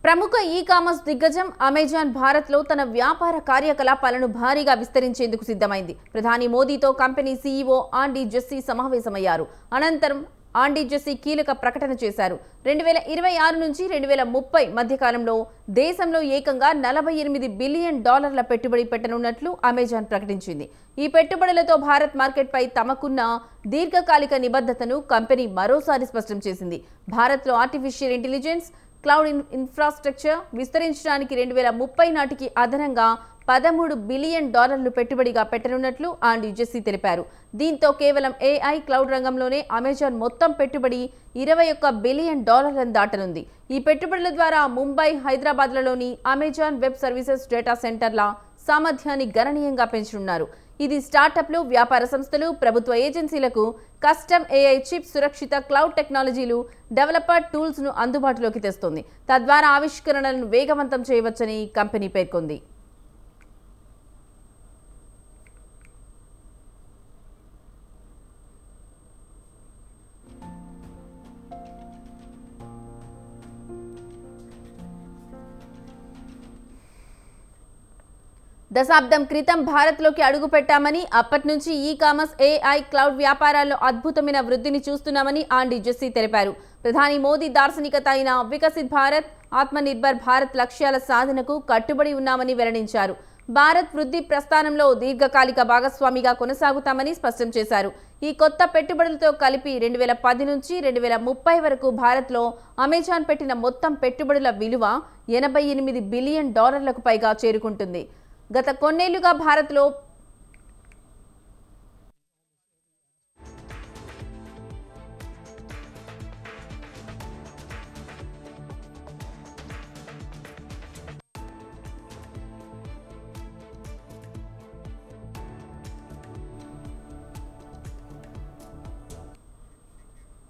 ప్రముఖ ఈ-కామర్స్ దిగ్గజం అమెజాన్ భారత్లో తన వ్యాపార కార్యకలాపాలను భారీగా విస్తరించేందుకు సిద్ధమైంది. ప్రధాని మోదీతో కంపెనీ సీఈఓ ఆండీ జెస్సీ సమావేశమయ్యారు. అనంతరం ఆండీ జెస్సీ కీలక ప్రకటన చేశారు. 2026 నుంచి 2030 మధ్యకాలంలో దేశంలో ఏకంగా $48 బిలియన్ పెట్టుబడి పెట్టనున్నట్లు అమెజాన్ ప్రకటించింది. ఈ పెట్టుబడులతో భారత్ మార్కెట్పై తమకున్న దీర్ఘకాలిక నిబద్ధతను కంపెనీ మరోసారి స్పష్టం చేసింది. భారత్లో ఆర్టిఫిషియల్ ఇంటెలిజెన్స్, క్లౌడ్ ఇన్ఫ్రాస్ట్రక్చర్ విస్తరించడానికి 2030 నాటికి అదనంగా $13 బిలియన్ పెట్టుబడిగా పెట్టనున్నట్లు ఆండీ జెస్సీ తెలిపారు. దీంతో కేవలం ఏఐ క్లౌడ్ రంగంలోనే అమెజాన్ మొత్తం పెట్టుబడి $21 బిలియన్ దాటనుంది. ఈ పెట్టుబడుల ద్వారా ముంబై, హైదరాబాద్లలోని అమెజాన్ వెబ్ సర్వీసెస్ డేటా సెంటర్ల సామర్థ్యాన్ని గణనీయంగా పెంచనున్నారు. ఇది స్టార్టప్లు, వ్యాపార సంస్థలు, ప్రభుత్వ ఏజెన్సీలకు కస్టమ్ ఏఐ చిప్స్, సురక్షిత క్లౌడ్ టెక్నాలజీలు, డెవలపర్ టూల్స్ ను అందుబాటులోకి తెస్తుంది. తద్వారా ఆవిష్కరణలను వేగవంతం చేయవచ్చని కంపెనీ పేర్కొంది. దశాబ్దం క్రితం భారత్లోకి అడుగుపెట్టామని, అప్పటి నుంచి ఈ-కామర్స్, ఏఐ, క్లౌడ్ వ్యాపారాల్లో అద్భుతమైన వృద్ధిని చూస్తున్నామని ఆండీ జెస్సీ తెలిపారు. ప్రధాని మోదీ దార్శనికత అయిన వికసిత్ భారత్, ఆత్మనిర్భర్ భారత్ లక్ష్యాల సాధనకు కట్టుబడి ఉన్నామని వెల్లడించారు. భారత్ వృద్ధి ప్రస్థానంలో దీర్ఘకాలిక భాగస్వామిగా కొనసాగుతామని స్పష్టం చేశారు. ఈ కొత్త పెట్టుబడులతో కలిపి 2010 నుంచి 2030 వరకు భారత్లో అమెజాన్ పెట్టిన మొత్తం పెట్టుబడుల విలువ $88 బిలియన్ పైగా చేరుకుంటుంది. గత కొన్నేళ్లుగా భారత్లో